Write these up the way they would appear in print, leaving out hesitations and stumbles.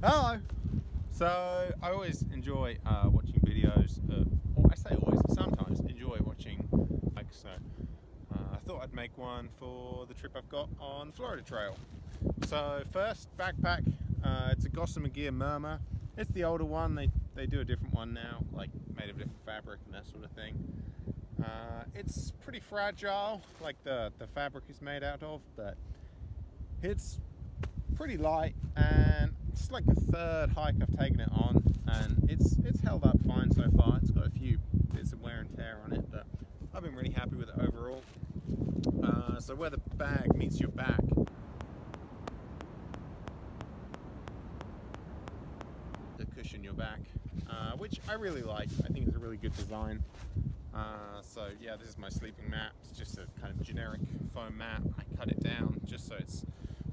Hello! So, I always enjoy watching videos, or I say always, sometimes enjoy watching bikes, so I thought I'd make one for the trip I've got on Florida Trail. So first, backpack, it's a Gossamer Gear Murmur. It's the older one, they do a different one now, like made of different fabric and that sort of thing. It's pretty fragile, like the fabric is made out of, but it's pretty light, and it's like the third hike I've taken it on, and it's held up fine so far. It's got a few bits of wear and tear on it, but I've been really happy with it overall. So where the bag meets your back, the cushion your back, which I really like. I think it's a really good design. So yeah, this is my sleeping mat. It's just a kind of generic foam mat. I cut it down just so it's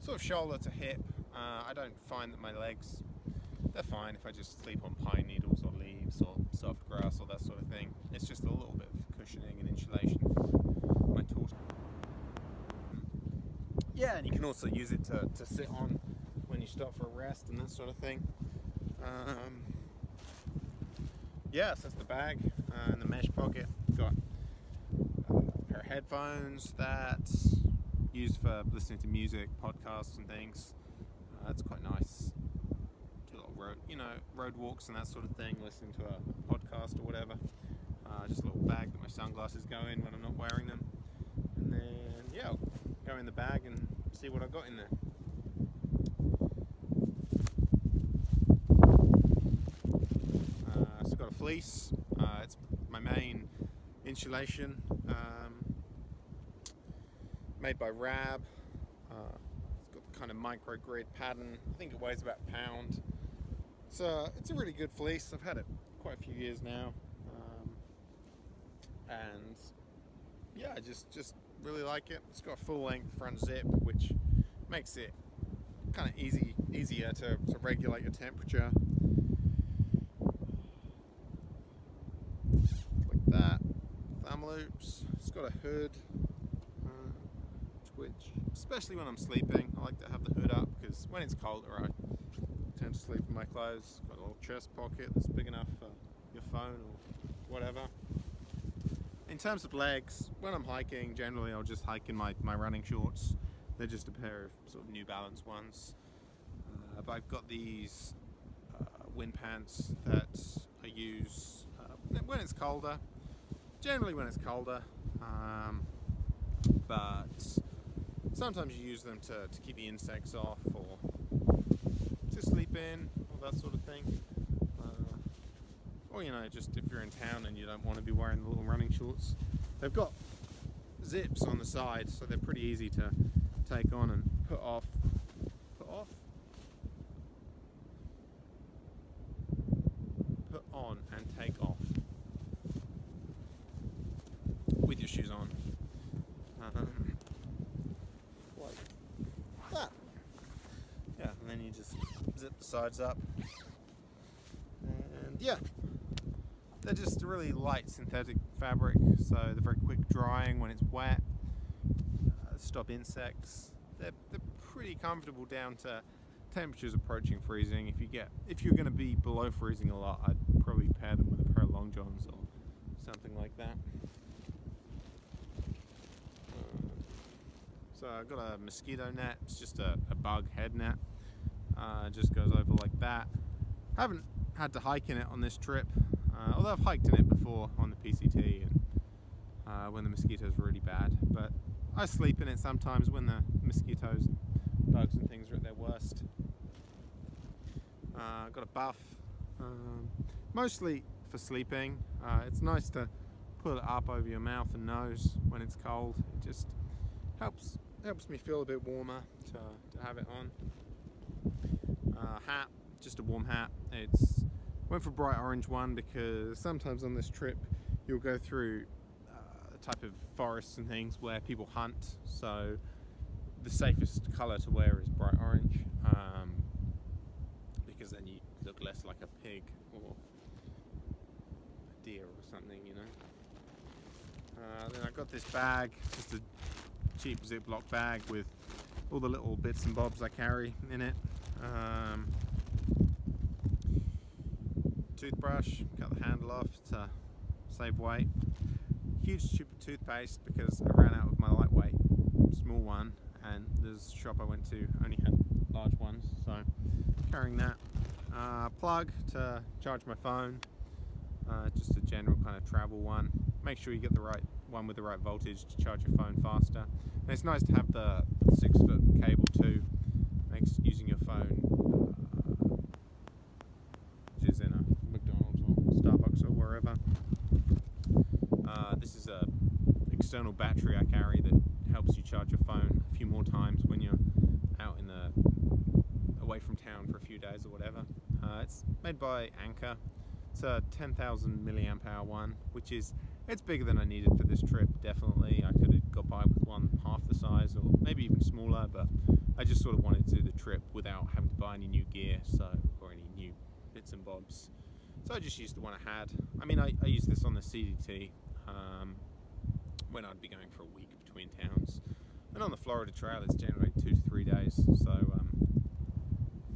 sort of shoulder to hip. I don't find that my legs, they're fine if I just sleep on pine needles or leaves or soft grass or that sort of thing. It's just a little bit of cushioning and insulation for my torso. Yeah, and you can also use it to sit on when you stop for a rest and that sort of thing. Yeah, so that's the bag and the mesh pocket. Got a pair of headphones that's used for listening to music, podcasts and things. It's quite nice. Do a little road walks and that sort of thing, listening to a podcast or whatever. Just a little bag that my sunglasses go in when I'm not wearing them. And then, yeah, I'll go in the bag and see what I've got in there. So I've got a fleece. It's my main insulation. Made by Rab. It's got the kind of micro grid pattern. I think it weighs about a pound. It's a really good fleece. I've had it quite a few years now, and yeah, I just really like it. It's got a full length front zip, which makes it kind of easier to regulate your temperature. Like that. Thumb loops. It's got a hood. Which, especially when I'm sleeping, I like to have the hood up, because when it's colder I tend to sleep in my clothes. Got a little chest pocket that's big enough for your phone or whatever. In terms of legs, when I'm hiking, generally I'll just hike in my running shorts. They're just a pair of sort of New Balance ones. But I've got these wind pants that I use when it's colder. Generally when it's colder. But sometimes you use them to keep the insects off, or to sleep in, or that sort of thing. Or, just if you're in town and you don't want to be wearing the little running shorts. They've got zips on the side, so they're pretty easy to take on and put off. Put on and take off with your shoes on. Like that. Yeah, and then you just zip the sides up. And yeah, they're just a really light synthetic fabric, so they're very quick drying when it's wet. Stop insects. They're pretty comfortable down to temperatures approaching freezing. If you're going to be below freezing a lot, I'd probably pair them with a pair of long johns or something like that. So I've got a mosquito net. It's just a bug head net. It just goes over like that. I haven't had to hike in it on this trip, although I've hiked in it before on the PCT and when the mosquitoes were really bad. But I sleep in it sometimes when the mosquitoes, bugs and things are at their worst. I've got a buff, mostly for sleeping. It's nice to pull it up over your mouth and nose when it's cold. It just helps me feel a bit warmer to have it on. Hat, just a warm hat. Went for a bright orange one because sometimes on this trip you'll go through the type of forests and things where people hunt, so the safest colour to wear is bright orange, because then you look less like a pig or a deer or something, Then I got this bag, just a cheap Ziploc bag with all the little bits and bobs I carry in it. toothbrush, cut the handle off to save weight. Huge tube of toothpaste because I ran out of my lightweight small one, and the shop I went to only had large ones, so carrying that. Plug to charge my phone, just a general kind of travel one. Make sure you get the right one with the right voltage to charge your phone faster. And it's nice to have the 6-foot cable too. Makes using your phone, which is in a McDonald's or Starbucks or wherever. This is a external battery I carry that helps you charge your phone a few more times when you're out in the away from town for a few days or whatever. It's made by Anker. It's a 10,000 milliamp hour one, which is, it's bigger than I needed for this trip, definitely. I could have got by with one half the size or maybe even smaller, but I just sort of wanted to do the trip without having to buy any new gear, or any new bits and bobs. So I just used the one I had. I mean, I used this on the CDT when I'd be going for a week between towns. And on the Florida Trail, it's generally 2 to 3 days, so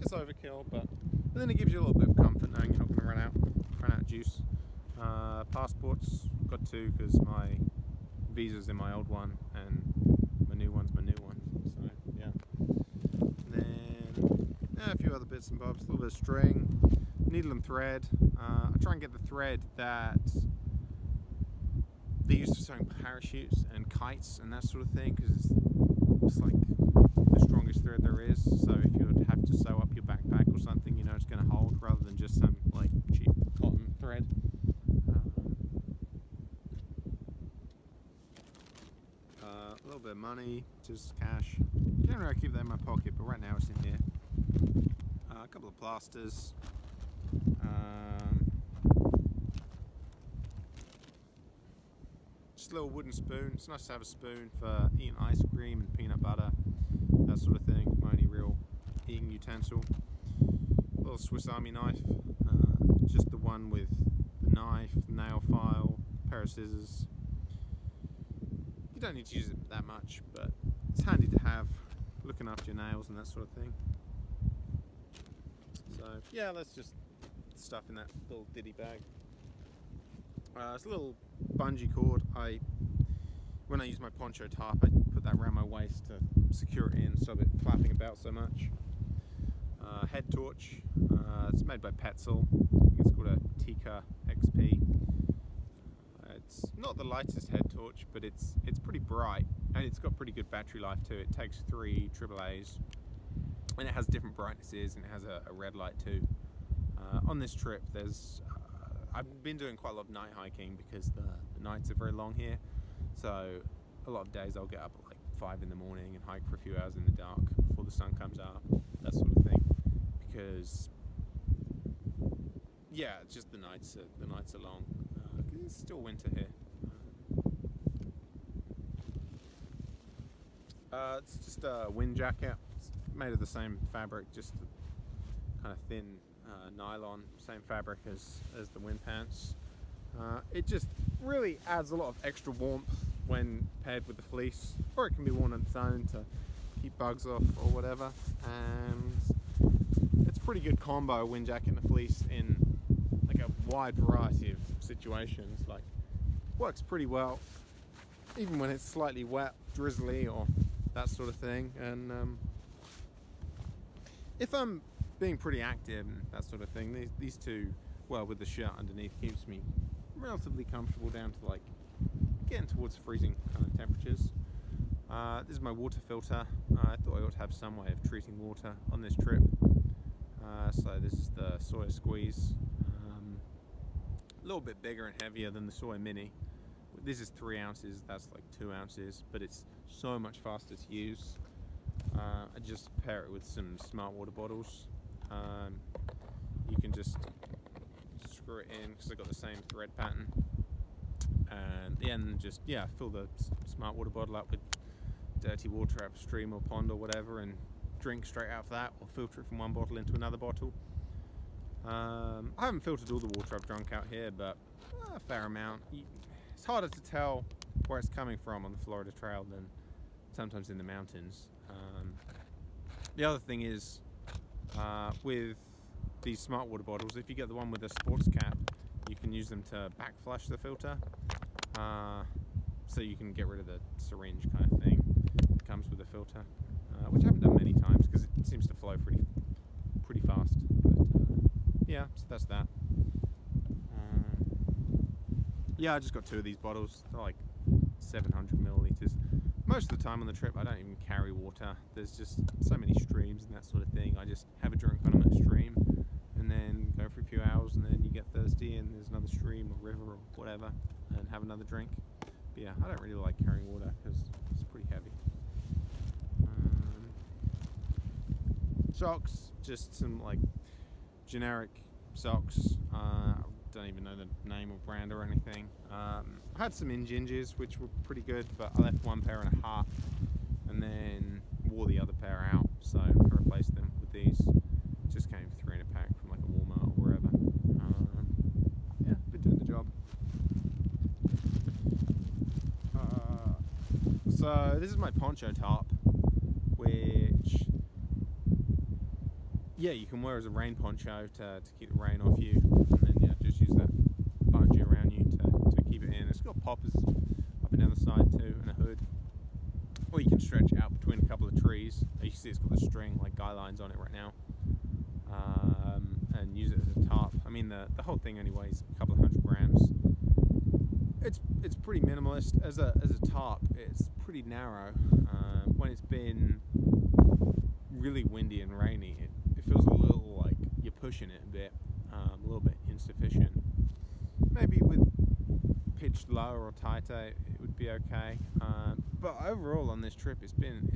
it's overkill, but then it gives you a little bit of comfort knowing you're not going to run out of juice. Passports, got 2 because my visa's in my old one and my new one's my new one, so yeah. Then a few other bits and bobs, a little bit of string, needle and thread. I try and get the thread that they use for sewing parachutes and kites and that sort of thing, because it's like the strongest thread there is, so if you would have to sew up your backpack or something, you know it's going to hold rather than just some like cheap cotton thread. A little bit of money, just cash. Generally I keep that in my pocket, but right now it's in here. A couple of plasters. Just a little wooden spoon. It's nice to have a spoon for eating ice cream and peanut butter, that sort of thing. My only real eating utensil. A little Swiss Army knife. Just the one with the knife, nail file, pair of scissors. You don't need to use it that much, but it's handy to have, looking after your nails and that sort of thing. So yeah, that's just stuff in that little ditty bag. It's a little bungee cord. When I use my poncho tarp, I put that around my waist to secure it in, stop it flapping about so much. Head torch. It's made by Petzl. I think it's called a Tikka XP. It's not the lightest head torch, but it's pretty bright, and it's got pretty good battery life too. It takes 3 AAAs, and it has different brightnesses, and it has a red light too. On this trip, I've been doing quite a lot of night hiking because the nights are very long here, so a lot of days I'll get up at like 5 in the morning and hike for a few hours in the dark before the sun comes up, that sort of thing, because yeah, it's just the nights are long. It's still winter here. It's just a wind jacket. It's made of the same fabric, just kind of thin nylon, same fabric as the wind pants. It just really adds a lot of extra warmth when paired with the fleece, or it can be worn on its own to keep bugs off or whatever. And it's a pretty good combo, wind jacket and a fleece, in like a wide variety of situations. Like, works pretty well even when it's slightly wet, drizzly, or that sort of thing. And if I'm being pretty active and that sort of thing, these two, well, with the shirt underneath, keeps me relatively comfortable down to like getting towards freezing kind of temperatures. This is my water filter. I thought I ought to have some way of treating water on this trip. So this is the Sawyer Squeeze. A little bit bigger and heavier than the Sawyer Mini. This is 3 ounces, that's like 2 ounces, but it's so much faster to use. I just pair it with some smart water bottles. You can just screw it in because I've got the same thread pattern, and then just fill the smart water bottle up with dirty water out of a stream or pond or whatever, and drink straight out of that, or filter it from one bottle into another bottle. I haven't filtered all the water I've drunk out here, but a fair amount. It's harder to tell where it's coming from on the Florida Trail than sometimes in the mountains. The other thing is, with these smart water bottles, if you get the one with a sports cap, you can use them to back flush the filter, so you can get rid of the syringe kind of thing that comes with the filter, which I haven't done many times because it seems to flow pretty fast. But yeah, so that's that. Yeah, I just got 2 of these bottles. They're like 700 milliliters. Most of the time on the trip I don't even carry water. There's just so many streams and that sort of thing. I just have a drink when I'm at a stream and then go for a few hours, and then you get thirsty and there's another stream or river or whatever and have another drink. But yeah, I don't really like carrying water because it's pretty heavy. Socks, just some like generic socks. Don't even know the name or brand or anything. I had some Injinjis which were pretty good, but I left one pair in a hut and then wore the other pair out, so I replaced them with these. Just came 3 in a pack from like a Walmart or wherever. Yeah, been doing the job. So this is my poncho top, which, yeah, you can wear as a rain poncho to keep the rain off you, and then yeah, just use that bungee around you to keep it in. It's got poppers up and down the side too, and a hood. Or you can stretch it out between a couple of trees. You can see it's got the string, like guy lines on it right now, and use it as a tarp. I mean, the whole thing only weighs a couple of 100 grams. It's pretty minimalist as a tarp. It's pretty narrow. When it's been really windy and rainy, it feels a little like you're pushing it a bit, a little bit insufficient. Maybe with pitched lower or tighter, it would be okay. But overall on this trip, it's been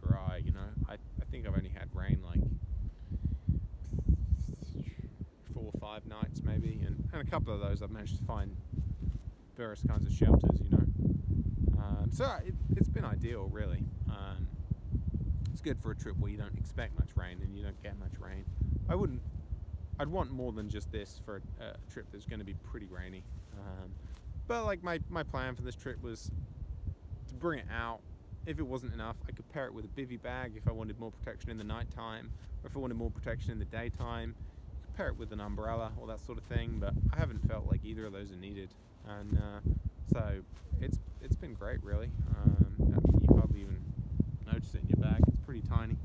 dry. You know, I think I've only had rain like 4 or 5 nights maybe, and a couple of those I've managed to find various kinds of shelters. You know, so it's been ideal really. It's good for a trip where you don't expect much rain and you don't get much rain. I'd want more than just this for a trip that's going to be pretty rainy. But like my plan for this trip was to bring it out. If it wasn't enough, I could pair it with a bivy bag if I wanted more protection in the night time, or if I wanted more protection in the daytime, you could pair it with an umbrella or that sort of thing. But I haven't felt like either of those are needed, and so it's been great really. I mean, you hardly even notice it in your bag. It's pretty tiny.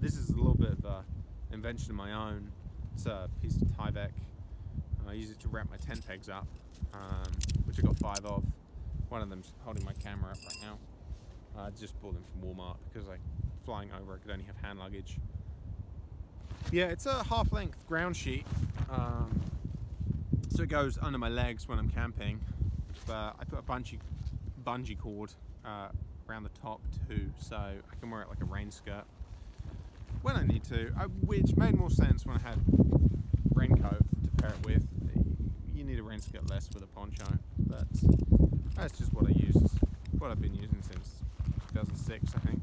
This is a little bit of an invention of my own. It's a piece of Tyvek. I use it to wrap my tent pegs up, which I got 5 of. One of them's holding my camera up right now. I just bought them from Walmart because flying over I could only have hand luggage. Yeah, it's a half-length ground sheet, so it goes under my legs when I'm camping. But I put a bungee cord around the top too, so I can wear it like a rain skirt when I need to, which made more sense when I had raincoat to pair it with. You need a rain skirt less with a poncho, but that's just what I use. It's what I've been using since 2006, I think.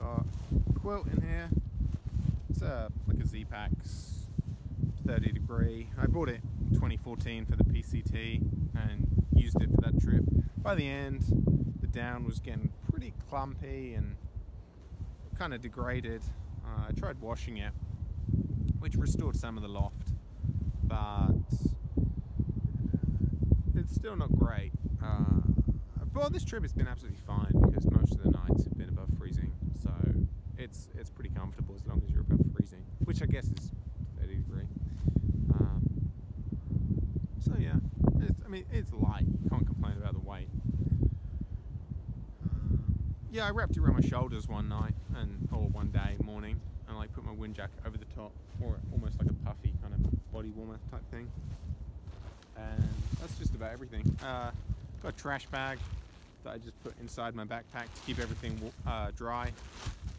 Got a quilt in here. It's like a Z-Pax 30 degree. I bought it in 2014 for the PCT and used it for that trip. By the end, the down was getting pretty clumpy and kind of degraded. I tried washing it, which restored some of the loft, but it's still not great. But this trip has been absolutely fine because most of the nights have been above freezing, so it's pretty comfortable as long as you're above freezing, which I guess is 30 degree. So yeah, I mean it's light. You can't complain about the weight. Yeah, I wrapped it around my shoulders one night or one day morning, and like put my wind jacket over the top, or almost like a puffy kind of body warmer type thing. And that's just about everything. Got a trash bag that I just put inside my backpack to keep everything dry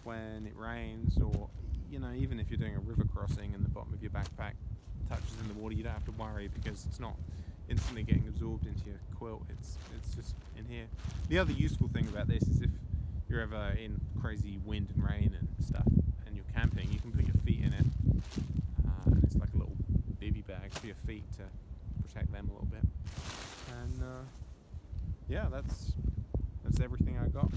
when it rains, or you know, even if you're doing a river crossing and the bottom of your backpack touches in the water, you don't have to worry because it's not instantly getting absorbed into your quilt. It's just in here. The other useful thing about this is if you're ever in crazy wind and rain and stuff and you're camping, you can put your feet in it, and it's like a little bivy bag for your feet to protect them a little bit. And yeah, that's everything I got.